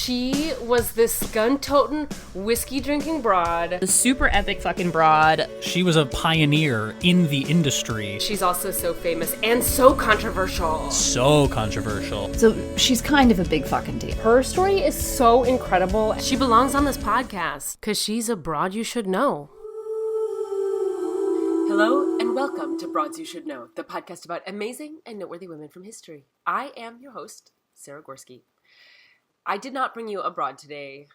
She was this gun-toting, whiskey-drinking broad. The super epic fucking broad. She was a pioneer in the industry. She's also so famous and so controversial. So controversial. So she's kind of a big fucking deal. Her story is so incredible. She belongs on this podcast because she's a broad you should know. Hello and welcome to Broads You Should Know, the podcast about amazing and noteworthy women from history. I am your host, Sara. I did not bring you a broad today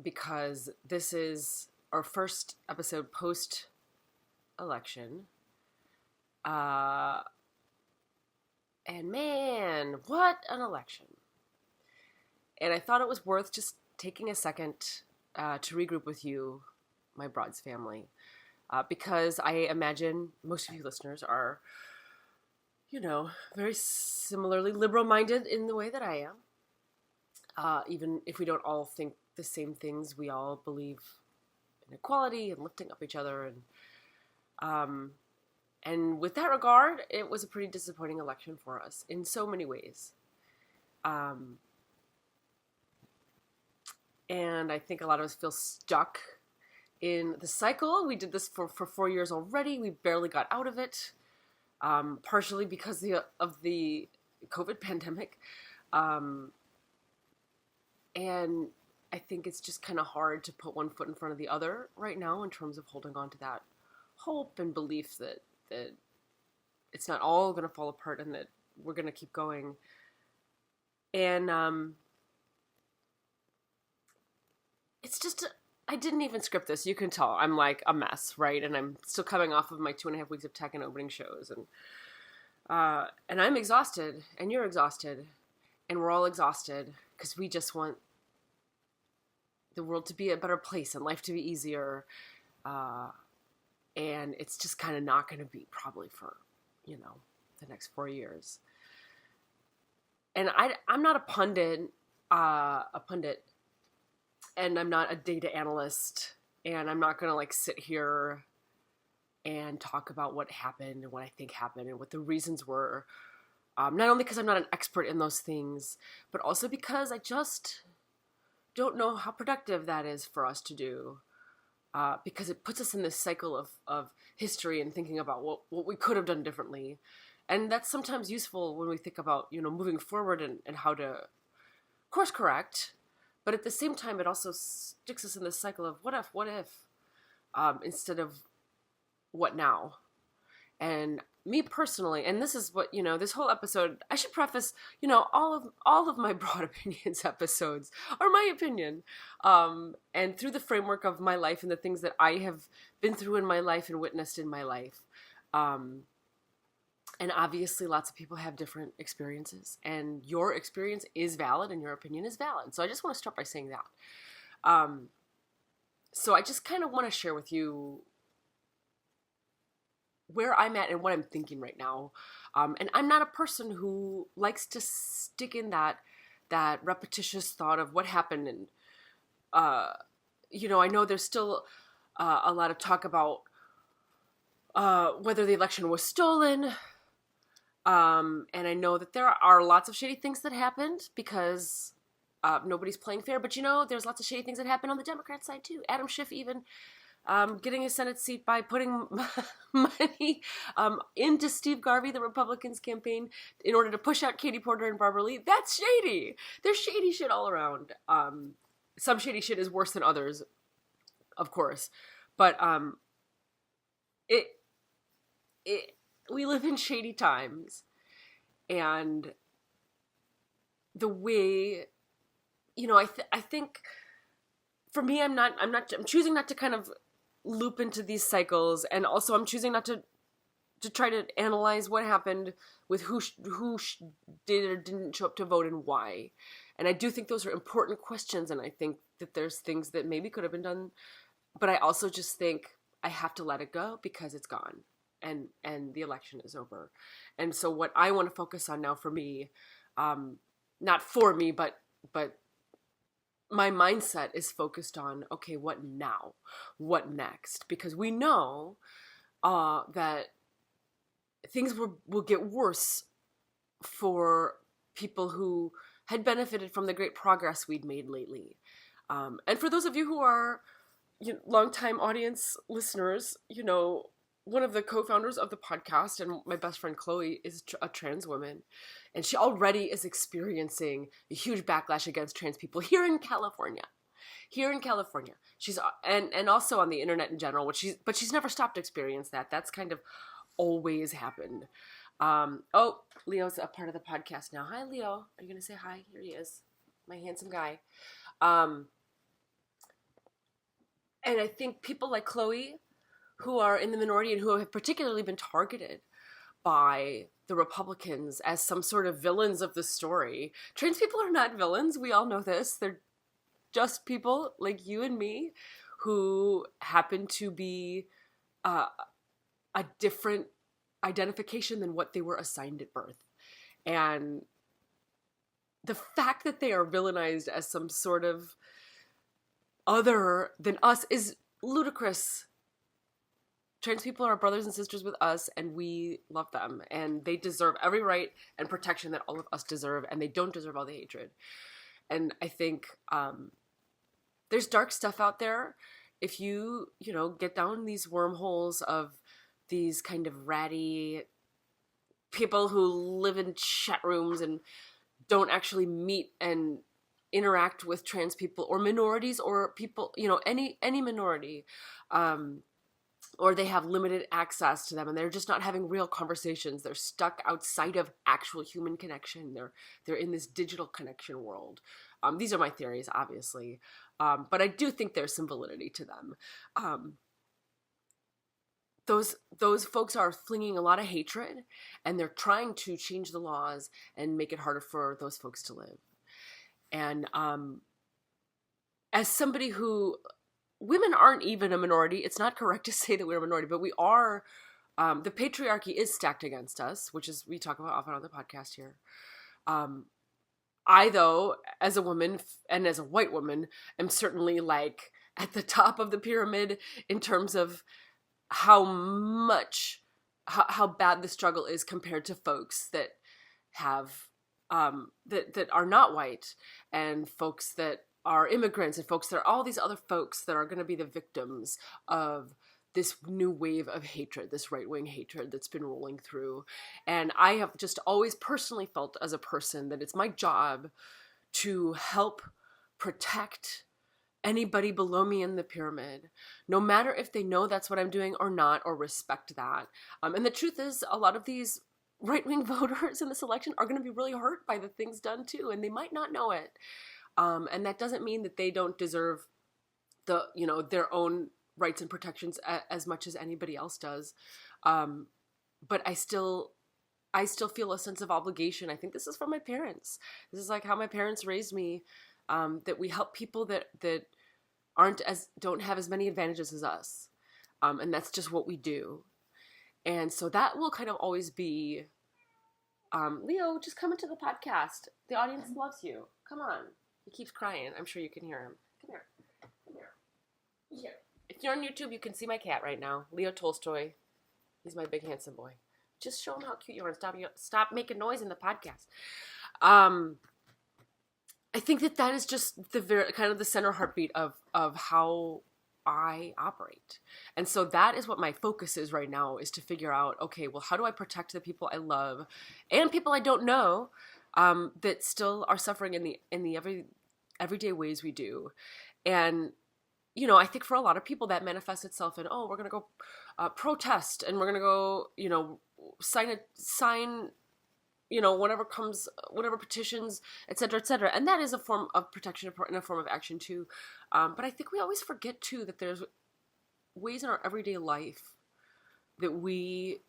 because this is our first episode post-election. And man, what an election. And I thought it was worth just taking a second to regroup with you, my Broads family. Because I imagine most of you listeners are, very similarly liberal-minded in the way that I am. Even if we don't all think the same things, we all believe in equality and lifting up each other. And with that regard, it was a pretty disappointing election for us in so many ways. And I think a lot of us feel stuck in the cycle. We did this for 4 years already. We barely got out of it, partially because of the COVID pandemic. And I think it's just kind of hard to put one foot in front of the other right now in terms of holding on to that hope and belief that it's not all going to fall apart and that we're going to keep going. And it's just... I didn't even script this. You can tell I'm like a mess, right? And I'm still coming off of my 2.5 weeks of tech and opening shows. And I'm exhausted, and you're exhausted, and we're all exhausted because we just want the world to be a better place and life to be easier. And it's just kind of not going to be probably for, the next 4 years. And I'm not a pundit, and I'm not a data analyst, and I'm not going to sit here and talk about what happened and what I think happened and what the reasons were. Not only because I'm not an expert in those things, but also because I just don't know how productive that is for us to do. Because it puts us in this cycle of history and thinking about what we could have done differently. And that's sometimes useful when we think about, moving forward and how to course correct. But at the same time, it also sticks us in this cycle of what if, instead of what now. And me personally, and this is what, this whole episode, I should preface, all of my broad opinions episodes are my opinion. And through the framework of my life and the things that I have been through in my life and witnessed in my life. And obviously lots of people have different experiences, and your experience is valid and your opinion is valid. So I just want to start by saying that. So I just kind of want to share with you where I'm at and what I'm thinking right now. And I'm not a person who likes to stick in that repetitious thought of what happened. And, I know there's still a lot of talk about whether the election was stolen. And I know that there are lots of shady things that happened because nobody's playing fair. But, there's lots of shady things that happen on the Democrat side, too. Adam Schiff even getting a Senate seat by putting money into Steve Garvey, the Republicans' campaign, in order to push out Katie Porter and Barbara Lee. That's shady. There's shady shit all around. Some shady shit is worse than others, of course. But we live in shady times, and the way, I think for me, I'm choosing not to kind of loop into these cycles, and also I'm choosing not to try to analyze what happened with who did or didn't show up to vote and why. And I do think those are important questions, and I think that there's things that maybe could have been done, but I also just think I have to let it go because it's gone. And the election is over. And so what I want to focus on now for me, not for me, but my mindset is focused on, okay, what now? What next? Because we know that things will get worse for people who had benefited from the great progress we'd made lately. And for those of you who are longtime audience listeners, one of the co-founders of the podcast and my best friend Chloe is a trans woman, and she already is experiencing a huge backlash against trans people here in California. She's and also on the internet in general, but she's never stopped to experience that. That's kind of always happened. Leo's a part of the podcast now. Hi, Leo. Are you gonna say hi? Here he is, my handsome guy. And I think people like Chloe, who are in the minority and who have particularly been targeted by the Republicans as some sort of villains of the story. Trans people are not villains. We all know this. They're just people like you and me who happen to be a different identification than what they were assigned at birth. And the fact that they are villainized as some sort of other than us is ludicrous. Trans people are brothers and sisters with us, and we love them, and they deserve every right and protection that all of us deserve, and they don't deserve all the hatred. And I think there's dark stuff out there. If you get down these wormholes of these kind of ratty people who live in chat rooms and don't actually meet and interact with trans people or minorities or people, any minority, or they have limited access to them and they're just not having real conversations. They're stuck outside of actual human connection. They're in this digital connection world. These are my theories, obviously. But I do think there's some validity to them. Those folks are flinging a lot of hatred, and they're trying to change the laws and make it harder for those folks to live. And as somebody who, women aren't even a minority. It's not correct to say that we're a minority, but we are. The patriarchy is stacked against us, which is we talk about often on the podcast here. I, though, as a woman and as a white woman, am certainly like at the top of the pyramid in terms of how bad the struggle is compared to folks that have that are not white, and folks that are immigrants, and folks that are all these other folks that are going to be the victims of this new wave of hatred, this right-wing hatred that's been rolling through. And I have just always personally felt as a person that it's my job to help protect anybody below me in the pyramid, no matter if they know that's what I'm doing or not, or respect that. And the truth is, a lot of these right-wing voters in this election are going to be really hurt by the things done too, and they might not know it. And that doesn't mean that they don't deserve their own rights and protections as much as anybody else does. But I still feel a sense of obligation. I think this is from my parents. This is like how my parents raised me, that we help people that don't have as many advantages as us. And that's just what we do. And so that will kind of always be, Leo, just come into the podcast. The audience loves you. Come on. He keeps crying. I'm sure you can hear him. Come here. Here. If you're on YouTube, you can see my cat right now. Leo Tolstoy. He's my big handsome boy. Just show him how cute you are and stop making noise in the podcast. I think that is just the very kind of the center heartbeat of how I operate. And so that is what my focus is right now, is to figure out, okay, well, how do I protect the people I love and people I don't know that still are suffering in the everyday ways we do. And I think for a lot of people that manifests itself in, we're going to go protest, and we're going to go, sign, whatever petitions, et cetera, et cetera. And that is a form of protection and a form of action too. But I think we always forget too that there's ways in our everyday life that we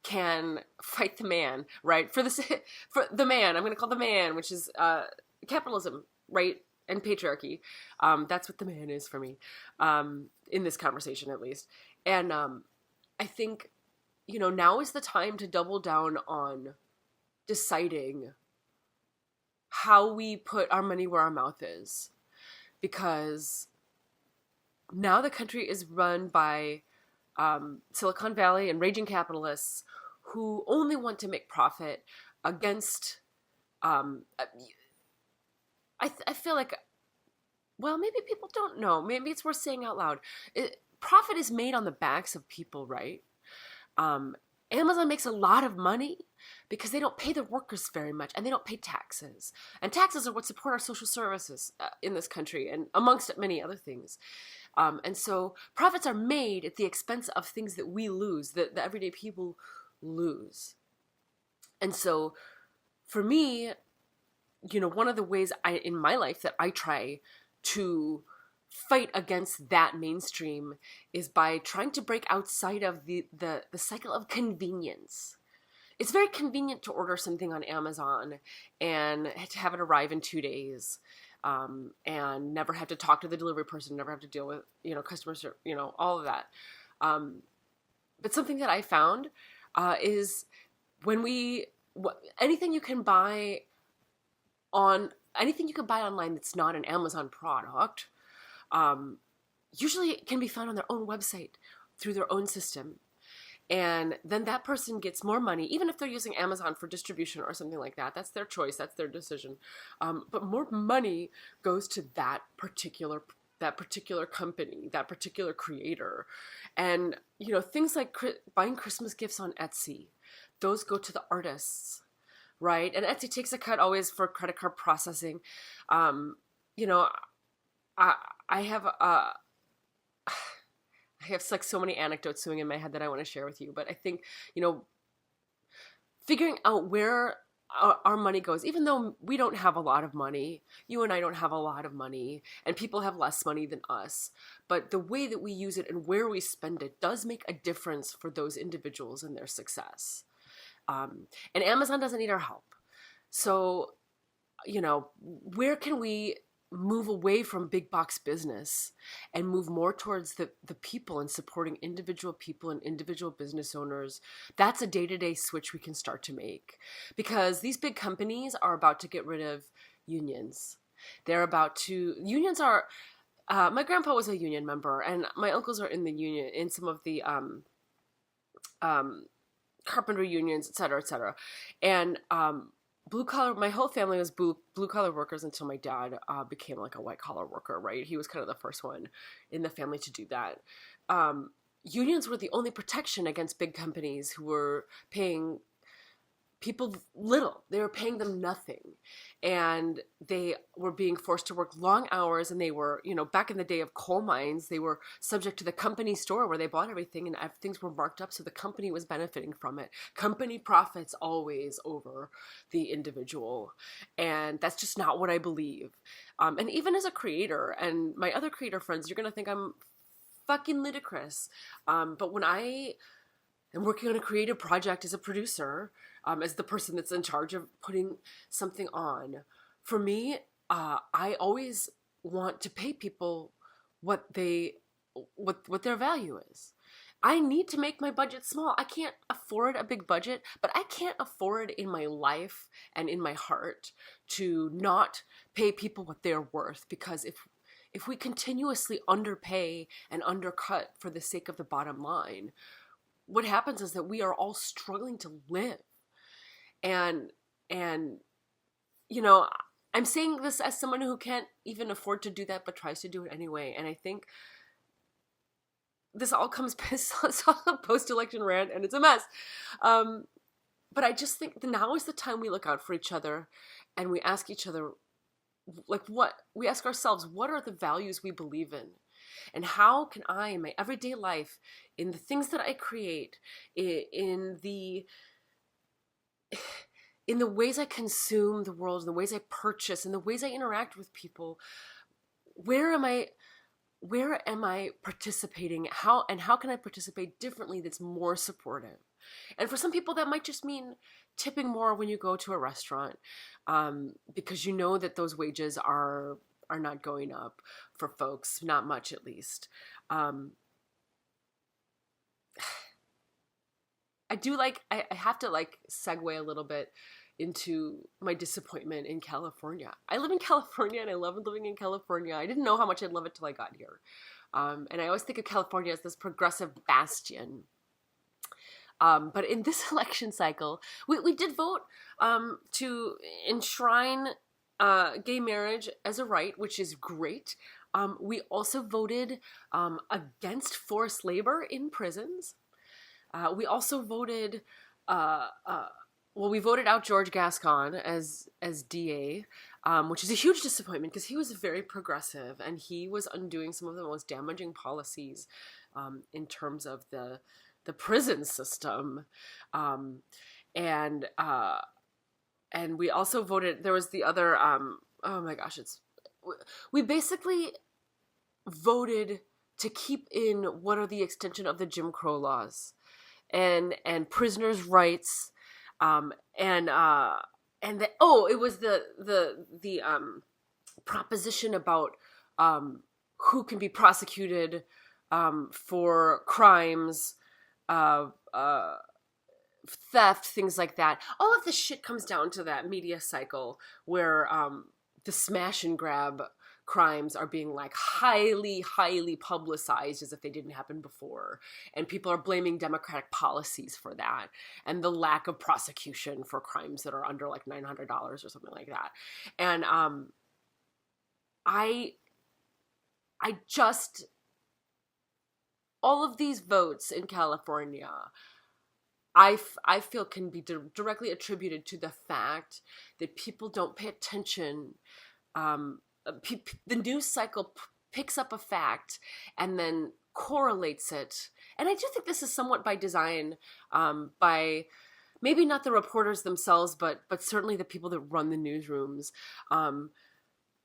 can fight the man, right? For the man, I'm going to call the man, which is capitalism, right? And patriarchy. That's what the man is for me, in this conversation at least. And I think, now is the time to double down on deciding how we put our money where our mouth is. Because now the country is run by Silicon Valley and raging capitalists who only want to make profit against feel like, well, maybe people don't know. Maybe it's worth saying out loud. Profit is made on the backs of people, right? Amazon makes a lot of money because they don't pay their workers very much, and they don't pay taxes. And taxes are what support our social services in this country, and amongst many other things. And so profits are made at the expense of things that we lose, that the everyday people lose. And so for me, one of the ways in my life that I try to fight against that mainstream is by trying to break outside of the cycle of convenience. It's very convenient to order something on Amazon and to have it arrive in 2 days, and never have to talk to the delivery person, never have to deal with, customers, all of that. But something that I found is when anything you can buy online that's not an Amazon product, usually it can be found on their own website through their own system. And then that person gets more money, even if they're using Amazon for distribution or something like that. That's their choice. That's their decision. But more money goes to that particular company, that particular creator. And, things like buying Christmas gifts on Etsy, those go to the artists, right? And Etsy takes a cut always for credit card processing. I have like so many anecdotes swimming in my head that I want to share with you. But I think, figuring out where our money goes, even though we don't have a lot of money, you and I don't have a lot of money, and people have less money than us. But the way that we use it and where we spend it does make a difference for those individuals and their success. And Amazon doesn't need our help. So, where can we move away from big box business and move more towards the people and supporting individual people and individual business owners? That's a day-to-day switch we can start to make, because these big companies are about to get rid of unions. Unions are, my grandpa was a union member, and my uncles are in the union, in some of the carpenter unions, et cetera, et cetera. And blue collar, my whole family was blue collar workers until my dad became like a white collar worker, right? He was kind of the first one in the family to do that. Unions were the only protection against big companies who were paying people little. They were paying them nothing. And they were being forced to work long hours, and they were, back in the day of coal mines, they were subject to the company store where they bought everything, and things were marked up, so the company was benefiting from it. Company profits always over the individual. And that's just not what I believe. And even as a creator, and my other creator friends, you're going to think I'm fucking ludicrous. But when I am working on a creative project as a producer, as the person that's in charge of putting something on, for me, I always want to pay people what their value is. I need to make my budget small. I can't afford a big budget, but I can't afford in my life and in my heart to not pay people what they're worth, because if we continuously underpay and undercut for the sake of the bottom line, what happens is that we are all struggling to live. And I'm saying this as someone who can't even afford to do that, but tries to do it anyway. And I think this all comes post-election rant, and it's a mess. But I just think that now is the time we look out for each other, and we ask each other, we ask ourselves, what are the values we believe in? And how can I, in my everyday life, in the things that I create, in the ways I consume the world, in the ways I purchase, in the ways I interact with people, where am I participating? How can I participate differently that's more supportive? And for some people, that might just mean tipping more when you go to a restaurant, because you know that those wages are not going up for folks, not much at least. I have to segue a little bit into my disappointment in California. I live in California, and I love living in California. I didn't know how much I'd love it till I got here. And I always think of California as this progressive bastion. But in this election cycle, we did vote to enshrine gay marriage as a right, which is great. We also voted against forced labor in prisons. We also voted, we voted out George Gascon as DA, which is a huge disappointment because he was very progressive and he was undoing some of the most damaging policies in terms of the prison system, and we also voted. There was the other. Oh my gosh, we basically voted to keep in what are the extension of the Jim Crow laws and prisoners' rights, it was the proposition about who can be prosecuted for crimes, theft, things like that. All of this shit comes down to that media cycle where the smash and grab crimes are being like highly publicized as if they didn't happen before, and people are blaming democratic policies for that and the lack of prosecution for crimes that are under like $900 or something like that. And I just, all of these votes in California, I feel can be directly attributed to the fact that people don't pay attention. The news cycle picks up a fact and then correlates it. And I do think this is somewhat by design, by maybe not the reporters themselves, but certainly the people that run the newsrooms.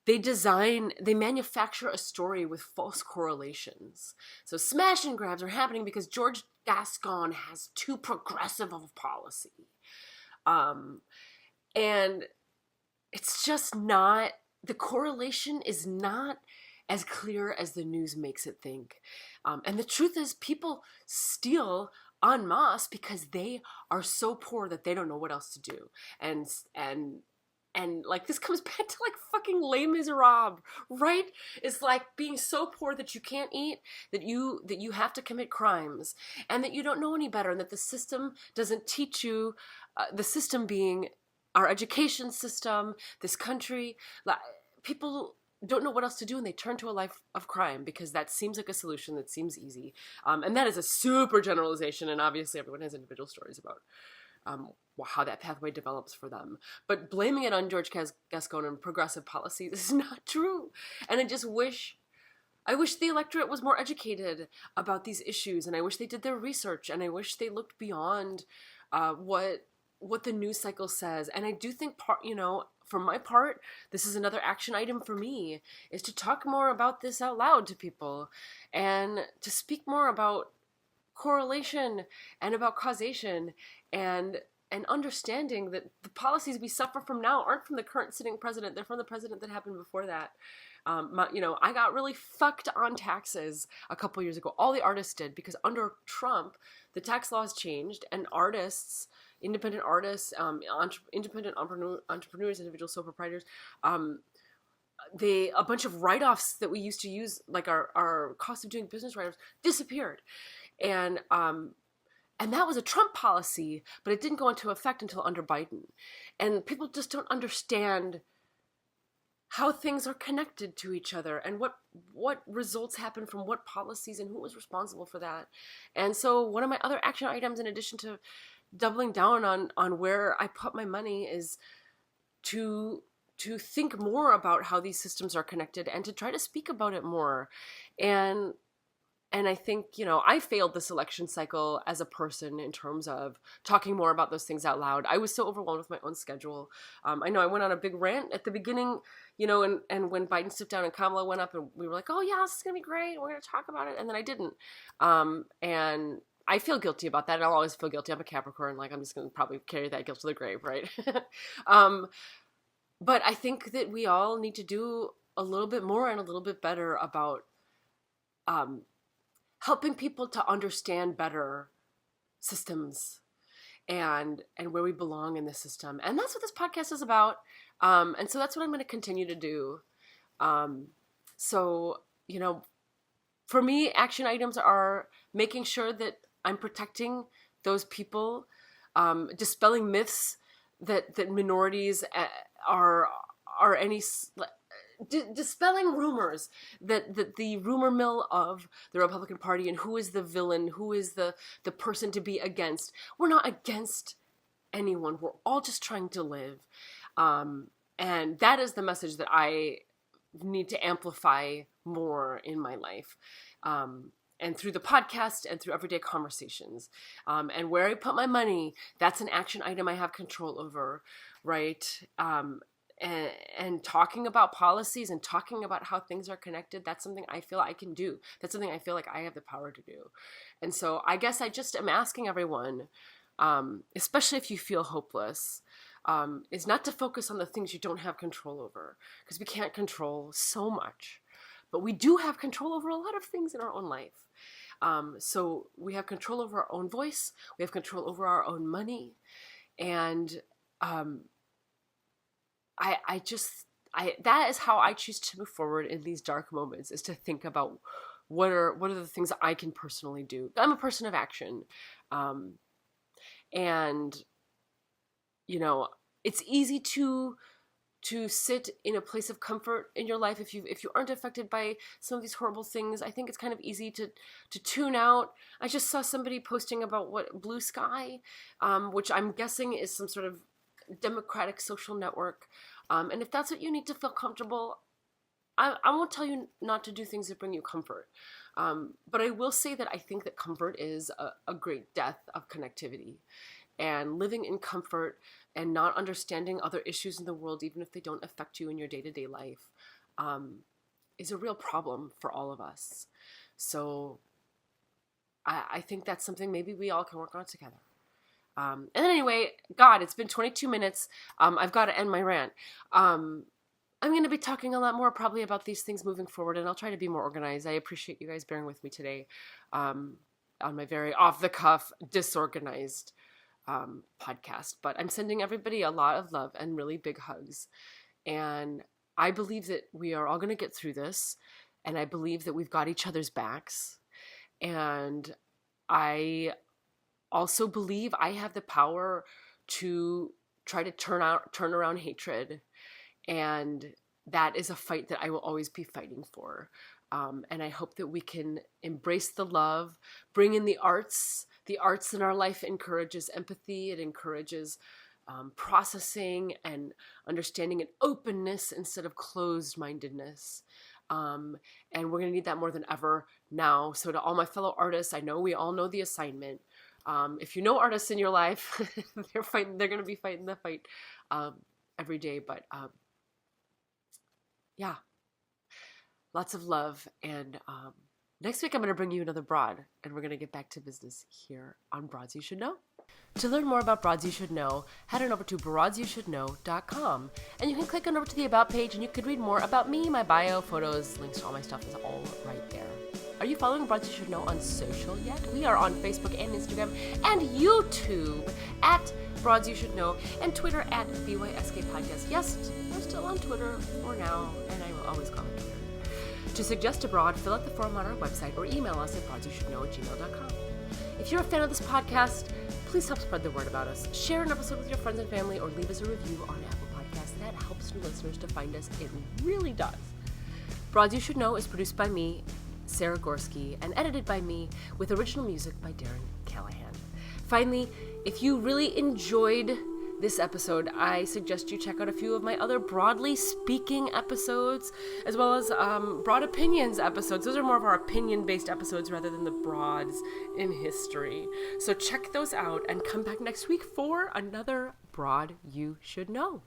They manufacture a story with false correlations. So smash and grabs are happening because George Gascon has too progressive of a policy. And it's just not, the correlation is not as clear as the news makes it think. And the truth is, people steal en masse because they are so poor that they don't know what else to do. And like, this comes back to like fucking Les Miserables, right? It's like being so poor that you can't eat, that you have to commit crimes, and that you don't know any better, and that the system doesn't teach you, the system being our education system, this country, people don't know what else to do, and they turn to a life of crime because that seems like a solution that seems easy. And that is a super generalization, and obviously everyone has individual stories about how that pathway develops for them. But blaming it on George Gascon and progressive policy, this is not true. And I wish the electorate was more educated about these issues, and I wish they did their research, and I wish they looked beyond what the news cycle says. And I do think, for my part, this is another action item for me, is to talk more about this out loud to people and to speak more about correlation and about causation and understanding that the policies we suffer from now aren't from the current sitting president, they're from the president that happened before that. I got really fucked on taxes a couple years ago. All the artists did, because under Trump, the tax laws changed, and artists, independent artists, independent entrepreneurs, individual sole proprietors, a bunch of write-offs that we used to use, like our cost of doing business write-offs, disappeared. And that was a Trump policy, but it didn't go into effect until under Biden. And people just don't understand how things are connected to each other and what results happen from what policies and who was responsible for that. And so one of my other action items, in addition to doubling down on where I put my money, is to think more about how these systems are connected and to try to speak about it more. And I think, I failed this election cycle as a person in terms of talking more about those things out loud. I was so overwhelmed with my own schedule. I know I went on a big rant at the beginning, and when Biden stepped down and Kamala went up, and we were like, oh yeah, this is going to be great, we're going to talk about it. And then I didn't. And I feel guilty about that, and I'll always feel guilty. I'm a Capricorn, like I'm just going to probably carry that guilt to the grave, right? But I think that we all need to do a little bit more and a little bit better about helping people to understand better systems and where we belong in the system. And that's what this podcast is about. And so that's what I'm going to continue to do. So, for me, action items are making sure that I'm protecting those people, dispelling myths that minorities are any dispelling rumors that the rumor mill of the Republican Party and who is the villain, who is the person to be against. We're not against anyone. We're all just trying to live. And that is the message that I need to amplify more in my life. And through the podcast and through everyday conversations. And where I put my money, that's an action item I have control over, right? And talking about policies and talking about how things are connected, that's something I feel I can do. That's something I feel like I have the power to do. And so I guess I just am asking everyone, especially if you feel hopeless, is not to focus on the things you don't have control over, because we can't control so much. But we do have control over a lot of things in our own life. So we have control over our own voice. We have control over our own money. And that is how I choose to move forward in these dark moments, is to think about what are the things I can personally do. I'm a person of action. And, you know, it's easy to sit in a place of comfort in your life if you aren't affected by some of these horrible things. I think it's kind of easy to tune out. I just saw somebody posting about Blue Sky, which I'm guessing is some sort of democratic social network. And if that's what you need to feel comfortable, I won't tell you not to do things that bring you comfort. But I will say that I think that comfort is a great death of connectivity. And living in comfort and not understanding other issues in the world, even if they don't affect you in your day-to-day life, is a real problem for all of us. So I think that's something maybe we all can work on together. And anyway, God, it's been 22 minutes. I've got to end my rant. I'm going to be talking a lot more probably about these things moving forward, and I'll try to be more organized. I appreciate you guys bearing with me today on my very off-the-cuff, disorganized podcast. But I'm sending everybody a lot of love and really big hugs. And I believe that we are all going to get through this. And I believe that we've got each other's backs. And I also believe I have the power to try to turn around hatred. And that is a fight that I will always be fighting for. And I hope that we can embrace the love, bring in the arts. The arts in our life encourages empathy. It encourages processing and understanding and openness instead of closed-mindedness. And we're going to need that more than ever now. So to all my fellow artists, I know we all know the assignment. If you know artists in your life, they're going to be fighting the fight every day. But yeah, lots of love. And next week, I'm going to bring you another broad, and we're going to get back to business here on Broads You Should Know. To learn more about Broads You Should Know, head on over to broadsyoushouldknow.com, and you can click on over to the About page, and you could read more about me, my bio, photos, links to all my stuff is all right there. Are you following Broads You Should Know on social yet? We are on Facebook and Instagram and YouTube at Broads You Should Know, and Twitter at BYSK Podcast. Yes, we're still on Twitter for now, and I will always call it Twitter. To suggest a broad, fill out the form on our website or email us at broadsyoushouldknow@gmail.com. If you're a fan of this podcast, please help spread the word about us. Share an episode with your friends and family, or leave us a review on Apple Podcasts. That helps new listeners to find us. It really does. Broads You Should Know is produced by me, Sara Gorski, and edited by me, with original music by Darren Callahan. Finally, if you really enjoyed this episode, I suggest you check out a few of my other broadly speaking episodes, as well as broad opinions episodes. Those are more of our opinion-based episodes rather than the broads in history. So check those out and come back next week for another Broad You Should Know.